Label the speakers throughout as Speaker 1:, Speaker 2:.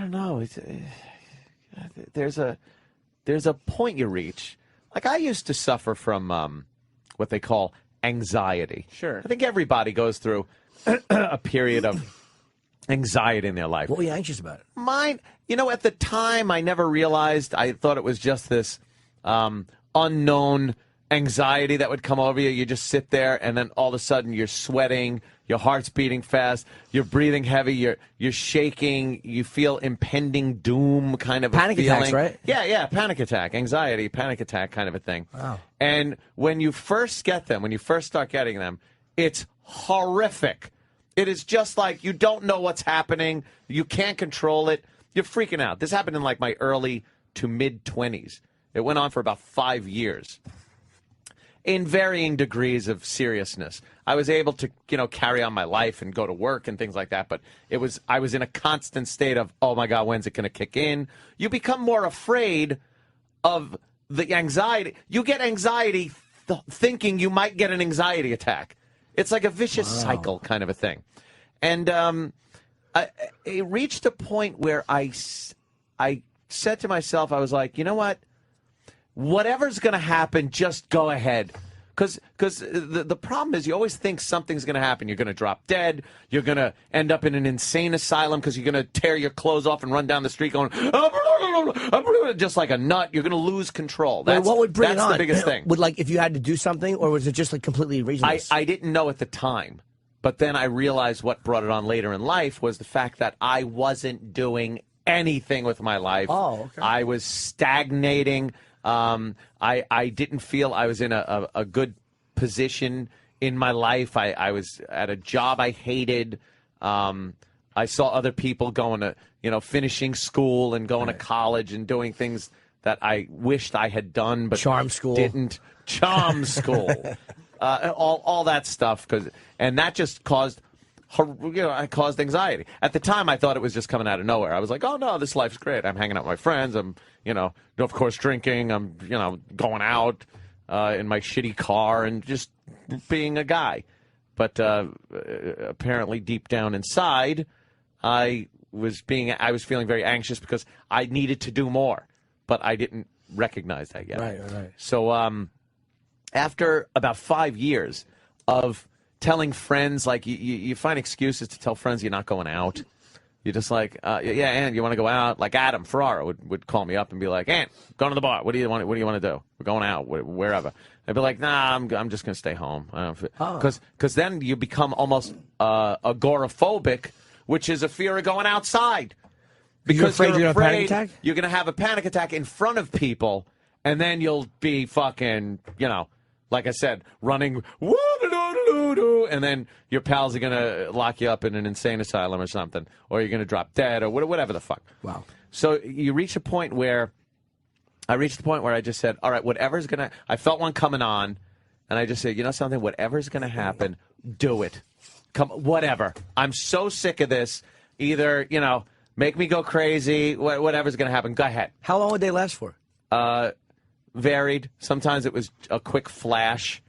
Speaker 1: don't know. There's a point you reach. Like I used to suffer from what they call anxiety.
Speaker 2: Sure.
Speaker 1: I think everybody goes through a period of anxiety in their life.
Speaker 3: What were you anxious about?
Speaker 1: Mine, at the time, I never realized. I thought it was just this unknown anxiety that would come over you. You just sit there, and then all of a sudden you're sweating, your heart's beating fast, you're breathing heavy, you're shaking, you feel impending doom kind of
Speaker 3: panic
Speaker 1: a feeling.
Speaker 3: attacks, right?
Speaker 1: Yeah, panic attack, anxiety, panic attack kind of a thing.
Speaker 3: Wow.
Speaker 1: And when you first get them, when you first start getting them, it's horrific. It is just like you don't know what's happening. You can't control it. You're freaking out. This happened in like my early to mid-20s. It went on for about 5 years in varying degrees of seriousness. I was able to, carry on my life and go to work and things like that, but I was in a constant state of, oh my God, when's it going to kick in? You become more afraid of the anxiety. You get anxiety thinking you might get an anxiety attack. It's like a vicious cycle kind of a thing. And it reached a point where I said to myself, I was like, you know what? Whatever's going to happen, just go ahead. Because the problem is you always think something's going to happen. You're going to drop dead. You're going to end up in an insane asylum because you're going to tear your clothes off and run down the street going, just like a nut. You're going to lose control.
Speaker 3: What would bring it on?
Speaker 1: That's the biggest thing.
Speaker 3: Would, if you had to do something, or was it just completely reasonless?
Speaker 1: I didn't know at the time. But then I realized what brought it on later in life was the fact that I wasn't doing anything with my life.
Speaker 3: Oh, okay.
Speaker 1: I was stagnating. I didn't feel I was in a good position in my life. I was at a job I hated. I saw other people going to, finishing school and going to college and doing things that I wished I had done, but
Speaker 3: charm school
Speaker 1: didn't. Charm school, all that stuff, and that just caused. I caused anxiety. At the time, I thought it was just coming out of nowhere. I was like, oh, no, this life's great. I'm hanging out with my friends. I'm, of course, drinking. I'm, going out in my shitty car and just being a guy. But apparently deep down inside, I was feeling very anxious because I needed to do more. But I didn't recognize that yet.
Speaker 3: Right.
Speaker 1: So after about 5 years of telling friends, like, you find excuses to tell friends you're not going out. You're just like, yeah, Ant, you want to go out? Like Adam Ferrara would call me up and be like, Ant, go to the bar. What do you want to do? We're going out, wherever. I'd be like, nah, I'm just going to stay home. Because then you become almost agoraphobic, which is a fear of going outside. Because you're afraid you're going to have a panic attack in front of people, and then you'll be fucking, like I said, running, and then your pals are going to lock you up in an insane asylum or something, or you're going to drop dead or whatever the fuck.
Speaker 3: Wow.
Speaker 1: So you reach a point where I just said, all right, whatever's going to, I felt one coming on, and I just said, you know something, whatever's going to happen, do it. Whatever. I'm so sick of this. Either, make me go crazy, whatever's going to happen, go ahead.
Speaker 3: How long would they last for?
Speaker 1: Varied. Sometimes it was a quick flash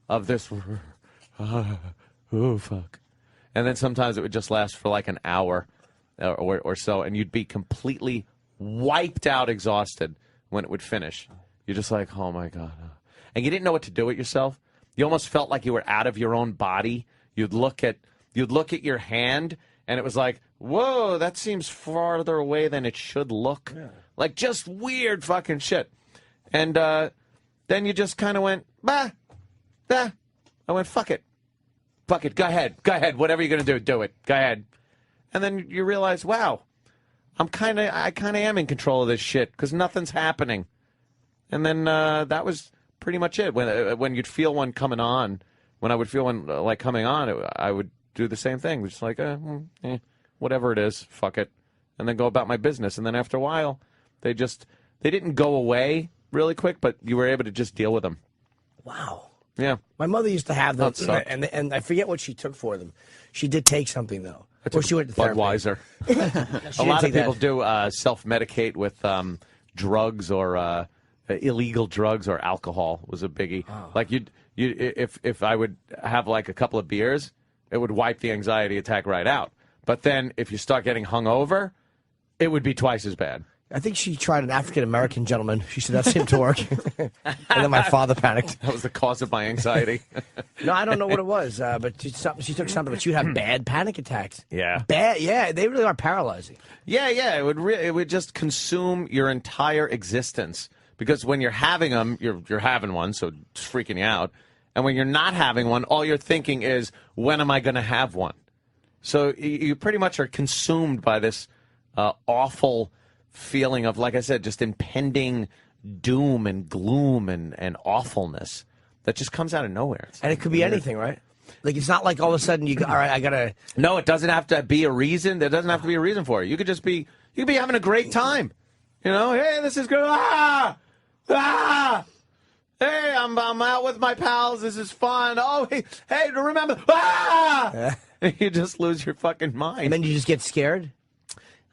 Speaker 1: of this, oh, fuck. And then sometimes it would just last for like an hour or so, and you'd be completely wiped out, exhausted when it would finish. You're just like, oh, my God. And you didn't know what to do with yourself. You almost felt like you were out of your own body. You'd look at your hand, and it was like, whoa, that seems farther away than it should look. Yeah. Like, just weird fucking shit. And then you just kind of went, I went, fuck it. Fuck it. Go ahead. Whatever you're going to do it. Go ahead. And then you realize, wow, I kind of am in control of this shit because nothing's happening. And then that was pretty much it. When you'd feel one coming on, when I would feel one like coming on, I would do the same thing. Just like, whatever it is, fuck it. And then go about my business. And then after a while, they didn't go away really quick, but you were able to just deal with them.
Speaker 3: Wow.
Speaker 1: Yeah.
Speaker 3: My mother used to have them, and I forget what she took for them. She did take something, though. Or she went to therapy.
Speaker 1: Budweiser. A lot of people do self-medicate with drugs or illegal drugs or alcohol was a biggie. Oh. Like if I would have like a couple of beers, it would wipe the anxiety attack right out. But then if you start getting hungover, It would be twice as bad.
Speaker 3: I think she tried an African-American gentleman. She said that seemed to work. And then my father panicked.
Speaker 1: That was the cause of my anxiety.
Speaker 3: No, I don't know what it was, but she took something. But she'd have bad panic attacks.
Speaker 1: Yeah.
Speaker 3: Bad, yeah, they really are paralyzing.
Speaker 1: Yeah. It would just consume your entire existence. Because when you're having them, you're having one, so it's freaking you out. And when you're not having one, all you're thinking is, when am I going to have one? So you pretty much are consumed by this awful feeling of, like I said, just impending doom and gloom and awfulness that just comes out of nowhere.
Speaker 3: And it could be anything, right? Like, it's not like all of a sudden all right, I got to...
Speaker 1: No, it doesn't have to be a reason. There doesn't have to be a reason for it. You could just be, you could be having a great time. You know, hey, this is good. Ah! Hey, I'm out with my pals. This is fun. Oh, hey, remember. Ah! You just lose your fucking mind.
Speaker 3: And then you just get scared?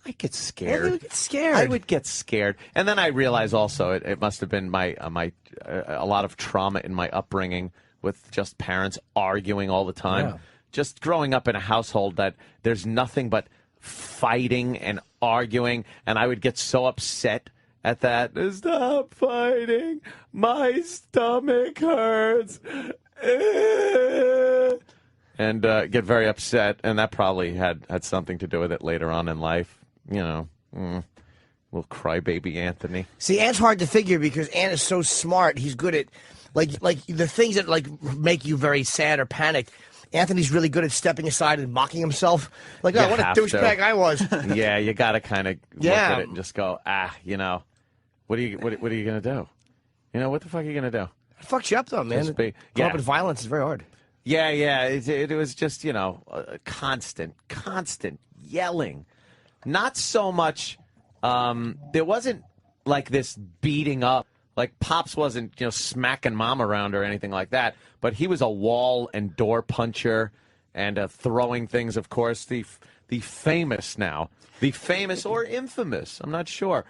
Speaker 1: I get scared.
Speaker 3: I would get scared.
Speaker 1: I would get scared. And then I realize also it must have been a lot of trauma in my upbringing with just parents arguing all the time.
Speaker 3: Yeah.
Speaker 1: Just growing up in a household that there's nothing but fighting and arguing, and I would get so upset at that. Stop fighting. My stomach hurts. And get very upset, and that probably had something to do with it later on in life. You know, little crybaby Anthony.
Speaker 3: See, Ant's hard to figure because Ant is so smart. He's good at, like the things that, like, make you very sad or panicked. Anthony's really good at stepping aside and mocking himself. Like, oh, what a douchebag I was.
Speaker 1: Yeah, you got to kind of look at it and just go, you know, what are you going to do? You know, what the fuck are you going to do?
Speaker 3: It fucks you up, though, man. Growing up with violence is very hard.
Speaker 1: Yeah. It was just, you know, constant yelling. Not so much, there wasn't like this beating up. Like, Pops wasn't, you know, smacking Mom around or anything like that. But he was a wall and door puncher and throwing things, of course. The famous or infamous, I'm not sure,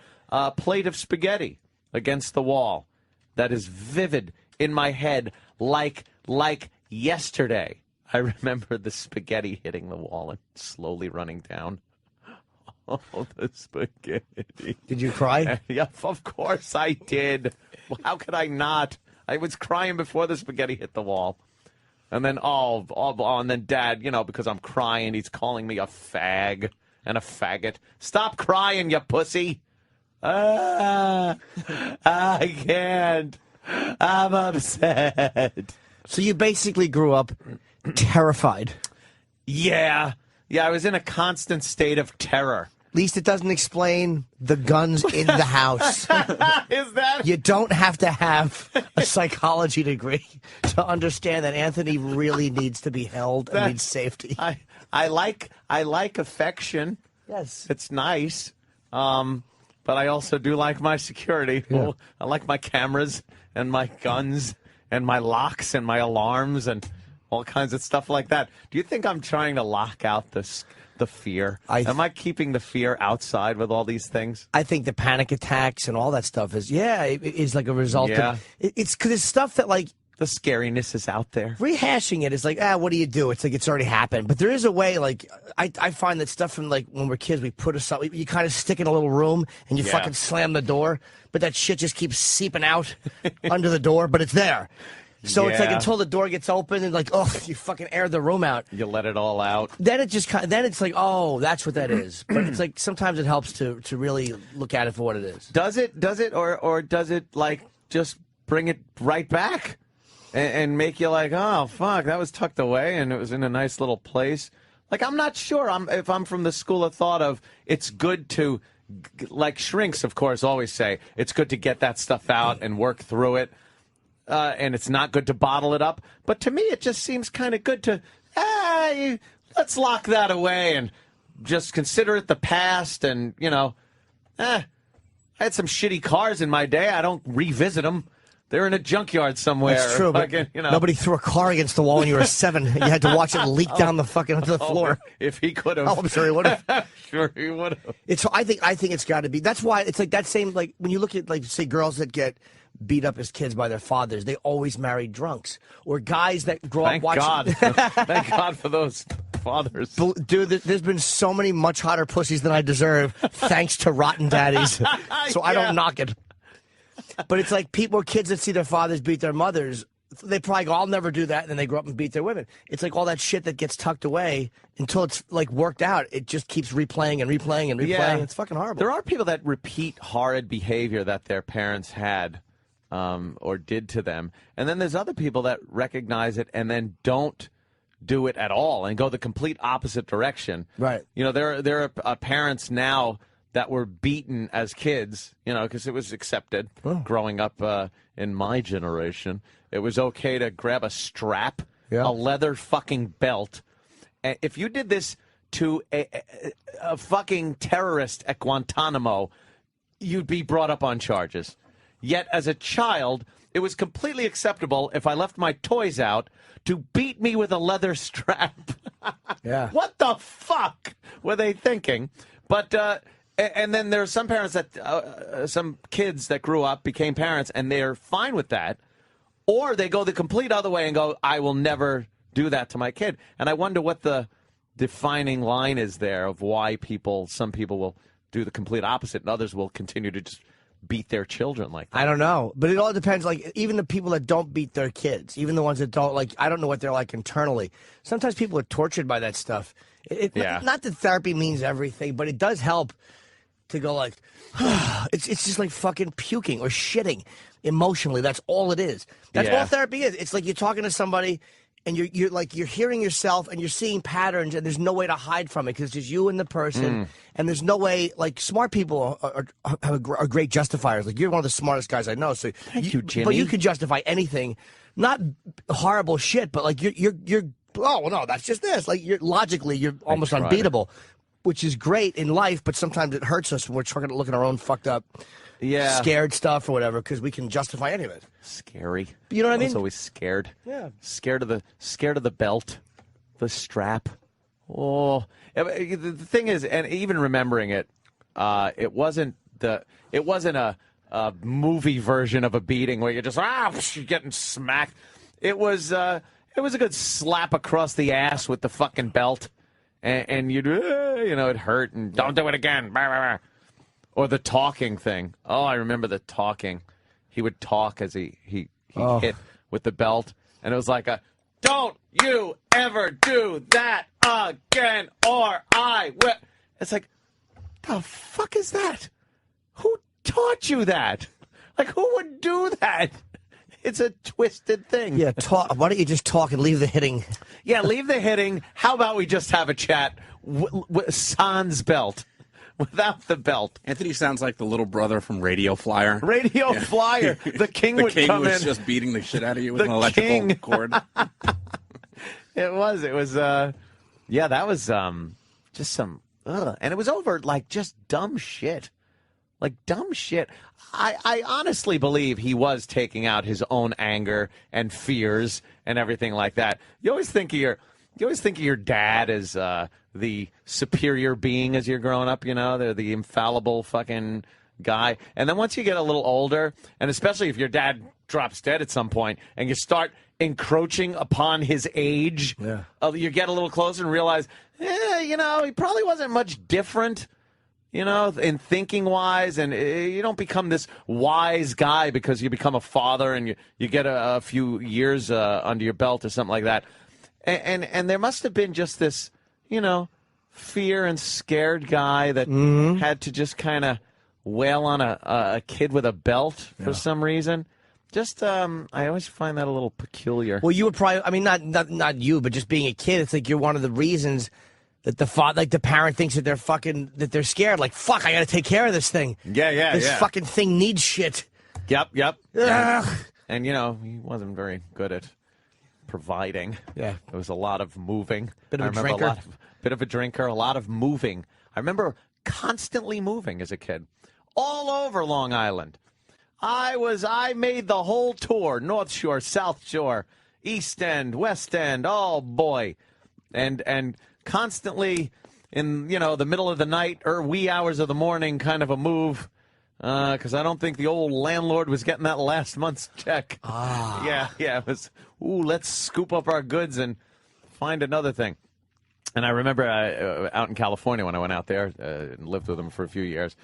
Speaker 1: plate of spaghetti against the wall. That is vivid in my head like yesterday. I remember the spaghetti hitting the wall and slowly running down. Oh, the spaghetti.
Speaker 3: Did you cry?
Speaker 1: Yeah, of course I did. Well, how could I not? I was crying before the spaghetti hit the wall. And then, and then Dad, you know, because I'm crying, he's calling me a fag and a faggot. Stop crying, you pussy. I can't. I'm upset.
Speaker 3: So you basically grew up terrified.
Speaker 1: Yeah, I was in a constant state of terror.
Speaker 3: At least it doesn't explain the guns in the house.
Speaker 1: Is that?
Speaker 3: You don't have to have a psychology degree to understand that Anthony really needs to be held and needs safety.
Speaker 1: I like affection.
Speaker 3: Yes.
Speaker 1: It's nice. But I also do like my security. Yeah. I like my cameras and my guns and my locks and my alarms and all kinds of stuff like that. Do you think I'm trying to lock out the fear? Am I keeping the fear outside with all these things?
Speaker 3: I think the panic attacks and all that stuff is like a result of... It's because it's stuff that, like...
Speaker 1: The scariness is out there.
Speaker 3: Rehashing it is like, what do you do? It's like it's already happened. But there is a way, like, I find that stuff from, like, when we're kids, we put aside... You kind of stick in a little room and you fucking slam the door, but that shit just keeps seeping out under the door, but it's there. So it's like until the door gets open and like, you fucking air the room out.
Speaker 1: You let it all out.
Speaker 3: Then then it's like, that's what that is. But it's like sometimes it helps to really look at it for what it is.
Speaker 1: Does it, or does it like just bring it right back and make you like, oh fuck, that was tucked away and it was in a nice little place? Like, I'm not sure if I'm from the school of thought of it's good to, like shrinks, of course, always say it's good to get that stuff out and work through it. And it's not good to bottle it up. But to me, it just seems kind of good to, let's lock that away and just consider it the past. And, you know, I had some shitty cars in my day. I don't revisit them. They're in a junkyard somewhere.
Speaker 3: That's true, but nobody threw a car against the wall when you were 7. You had to watch it leak down the fucking onto the floor.
Speaker 1: If he could have.
Speaker 3: Oh, I'm sure he would have.
Speaker 1: Sure he would have.
Speaker 3: I think it's got to be. That's why it's like that same, like, when you look at, like, say, girls that get beat up as kids by their fathers, they always marry drunks. Or guys that grow up watching...
Speaker 1: Thank God. Thank God for those fathers.
Speaker 3: Dude, there's been so many much hotter pussies than I deserve, thanks to rotten daddies. So I don't knock it. But it's like people, kids that see their fathers beat their mothers, they probably go, I'll never do that, and then they grow up and beat their women. It's like all that shit that gets tucked away until it's like worked out. It just keeps replaying and replaying and replaying. Yeah. It's fucking horrible.
Speaker 1: There are people that repeat horrid behavior that their parents had or did to them. And then there's other people that recognize it and then don't do it at all and go the complete opposite direction.
Speaker 3: Right.
Speaker 1: You know, there are parents now that were beaten as kids, you know, because it was accepted growing up in my generation. It was okay to grab a strap, a leather fucking belt. And if you did this to a fucking terrorist at Guantanamo, you'd be brought up on charges. Yet as a child, it was completely acceptable if I left my toys out to beat me with a leather strap.
Speaker 3: Yeah.
Speaker 1: What the fuck were they thinking? But and then there are some parents that some kids that grew up became parents and they're fine with that. Or they go the complete other way and go, I will never do that to my kid. And I wonder what the defining line is there of why some people will do the complete opposite and others will continue to just beat their children like that.
Speaker 3: I don't know. But it all depends. Like, even the people that don't beat their kids, even the ones that don't, like, I don't know what they're like internally. Sometimes people are tortured by that stuff. Not that therapy means everything, but it does help to go like, it's just like fucking puking or shitting emotionally. That's all it is. That's all therapy is. It's like you're talking to somebody and you're hearing yourself and you're seeing patterns and there's no way to hide from it because it's just you and the person and there's no way. Like, smart people are great justifiers. Like, you're one of the smartest guys I know. So
Speaker 1: Thank you, Jimmy.
Speaker 3: But you can justify anything, not horrible shit, but like you're oh no, that's just this. Like, you're almost unbeatable. Which is great in life, but sometimes it hurts us when we're trying to look at our own fucked up, scared stuff or whatever, because we can justify any of it.
Speaker 1: Scary.
Speaker 3: You know what I mean?
Speaker 1: I was always scared.
Speaker 3: Yeah.
Speaker 1: Scared of the belt, the strap. Oh, the thing is, and even remembering it, it wasn't a movie version of a beating where you're just you're getting smacked. It was a good slap across the ass with the fucking belt. And you'd, it hurt, and don't do it again. Blah, blah, blah. Or the talking thing. Oh, I remember the talking. He would talk as he hit with the belt, and it was like don't you ever do that again, or I will. It's like, the fuck is that? Who taught you that? Like, who would do that? It's a twisted thing.
Speaker 3: Yeah, why don't you just talk and leave the hitting?
Speaker 1: Yeah, leave the hitting. How about we just have a chat sans belt, without the belt?
Speaker 2: Anthony sounds like the little brother from Radio Flyer.
Speaker 1: Radio Flyer. The king would come in.
Speaker 2: The king was just beating the shit out of you with an electrical cord.
Speaker 1: It was. That was just some, and it was over like just dumb shit. Like, dumb shit. I honestly believe he was taking out his own anger and fears and everything like that. You always think of your dad as the superior being as you're growing up, you know? They're the infallible fucking guy. And then once you get a little older, and especially if your dad drops dead at some point, and you start encroaching upon his age, you get a little closer and realize, he probably wasn't much different. In thinking-wise, and you don't become this wise guy because you become a father and you get a few years under your belt or something like that. And there must have been just this, fear and scared guy that had to just kind of wail on a kid with a belt for some reason. Just, I always find that a little peculiar.
Speaker 3: Well, you were probably, I mean, not you, but just being a kid, it's like you're one of the reasons that the parent thinks that they're scared. Like, fuck, I got to take care of this thing.
Speaker 1: Yeah.
Speaker 3: This fucking thing needs shit.
Speaker 1: Yep. And he wasn't very good at providing.
Speaker 3: Yeah.
Speaker 1: It was a lot of moving.
Speaker 3: Bit of a drinker.
Speaker 1: Bit of a drinker, a lot of moving. I remember constantly moving as a kid. All over Long Island. I made the whole tour. North Shore, South Shore, East End, West End. Oh, boy. And constantly in, the middle of the night or wee hours of the morning kind of a move because I don't think the old landlord was getting that last month's check. Yeah. It was, let's scoop up our goods and find another thing. And I remember out in California when I went out there and lived with them for a few years,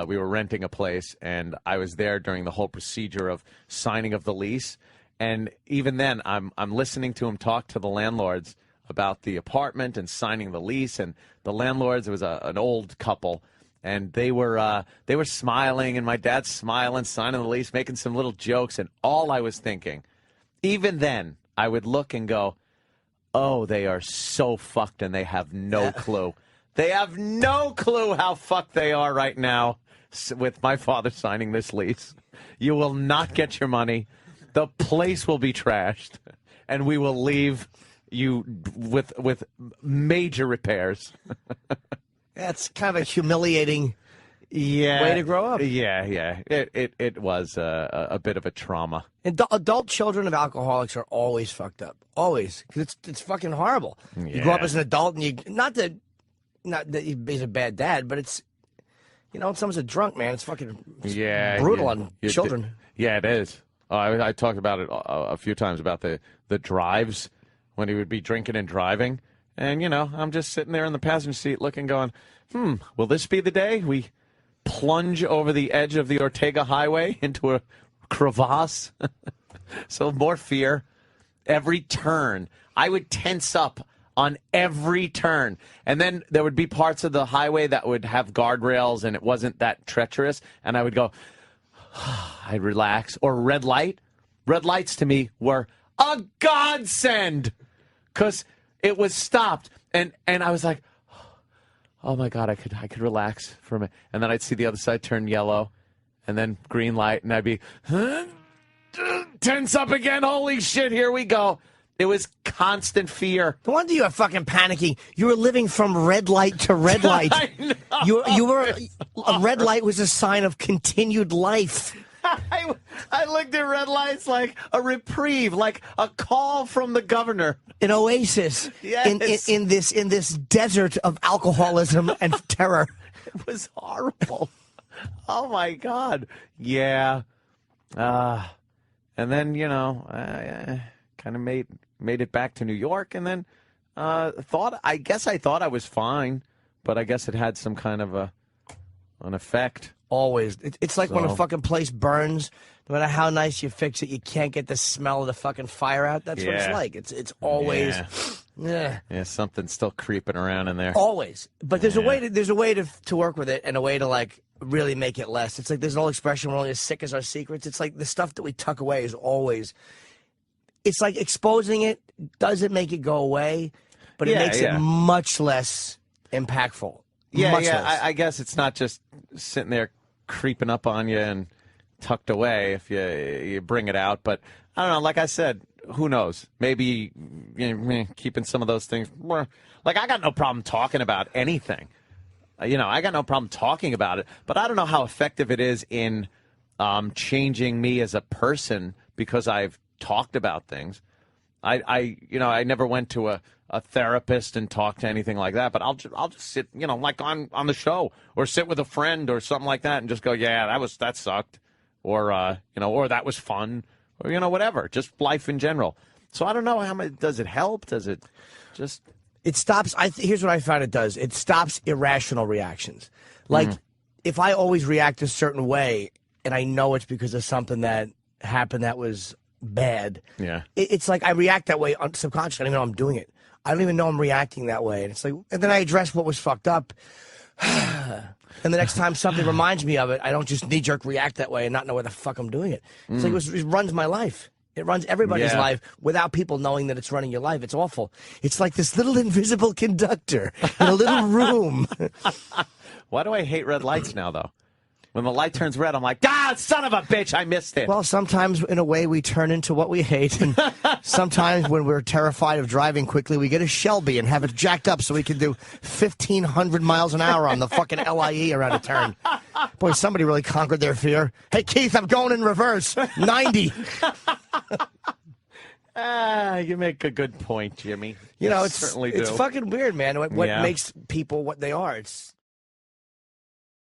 Speaker 1: we were renting a place, and I was there during the whole procedure of signing of the lease. And even then, I'm listening to him talk to the landlords about the apartment and signing the lease. And the landlords, it was an old couple, and they were smiling, and my dad's smiling, signing the lease, making some little jokes. And all I was thinking, even then, I would look and go, oh, they are so fucked, and they have no clue. They have no clue how fucked they are right now with my father signing this lease. You will not get your money. The place will be trashed, and we will leave you with major repairs.
Speaker 3: That's kind of a humiliating way to grow up.
Speaker 1: Yeah. It was a bit of a trauma.
Speaker 3: Adult children of alcoholics are always fucked up. Always. Because it's fucking horrible. Yeah. You grow up as an adult, and you not that he's a bad dad, but it's, when someone's a drunk, man, it's fucking brutal on children.
Speaker 1: Yeah, it is. I talked about it a few times about the drives when he would be drinking and driving. And, I'm just sitting there in the passenger seat looking, going, will this be the day we plunge over the edge of the Ortega Highway into a crevasse? So more fear. Every turn. I would tense up on every turn. And then there would be parts of the highway that would have guardrails and it wasn't that treacherous. And I would go, I'd relax. Or red light. Red lights to me were a godsend because it was stopped. And I was like, oh my God, I could relax for a minute. And then I'd see the other side turn yellow and then green light. And I'd be, tense up again. Holy shit, here we go. It was constant fear.
Speaker 3: No wonder you were fucking panicking. You were living from red light to red light.
Speaker 1: I know.
Speaker 3: You were a red light was a sign of continued life.
Speaker 1: I looked at red lights like a reprieve, like a call from the governor.
Speaker 3: An oasis.
Speaker 1: Yes.
Speaker 3: in this desert of alcoholism and terror.
Speaker 1: It was horrible. Oh my God. Yeah. And then, I kind of made it back to New York, and then I thought I was fine, but I guess it had some kind of an effect.
Speaker 3: Always. It's like when a fucking place burns, no matter how nice you fix it, you can't get the smell of the fucking fire out. That's what it's like. It's always
Speaker 1: Yeah, something's still creeping around in there.
Speaker 3: Always. But there's a way to work with it, and a way to like really make it less. It's like there's an old expression, we're only as sick as our secrets. It's like the stuff that we tuck away is always, it's like exposing it doesn't make it go away, but it makes it much less impactful.
Speaker 1: I guess it's not just sitting there creeping up on you and tucked away if you bring it out. But I don't know, like I said, who knows? Maybe keeping some of those things more. Like, I got no problem talking about anything. I got no problem talking about it, but I don't know how effective it is in changing me as a person because I've talked about things. I never went to a therapist and talked to anything like that, but I'll just sit, like on the show, or sit with a friend or something like that and just go, yeah, that sucked, or or that was fun, or whatever, just life in general. So I don't know how much does it help? Does it just?
Speaker 3: It stops. Here's what I found it does. It stops irrational reactions. Like, if I always react a certain way and I know it's because of something that happened that was bad, it's like I react that way subconsciously. I don't even know I'm doing it. I don't even know I'm reacting that way. And it's like, and then I address what was fucked up. And the next time something reminds me of it, I don't just knee-jerk react that way and not know where the fuck I'm doing it. It's like it runs my life. It runs everybody's life without people knowing that it's running your life. It's awful. It's like this little invisible conductor in a little room.
Speaker 1: Why do I hate red lights now, though? When the light turns red, I'm like, son of a bitch, I missed it.
Speaker 3: Well, sometimes in a way we turn into what we hate. And sometimes when we're terrified of driving quickly, we get a Shelby and have it jacked up so we can do 1,500 miles an hour on the fucking LIE around a turn. Boy, somebody really conquered their fear. Hey, Keith, I'm going in reverse. 90.
Speaker 1: You make a good point, Jimmy.
Speaker 3: It's fucking weird, man. What makes people what they are. It's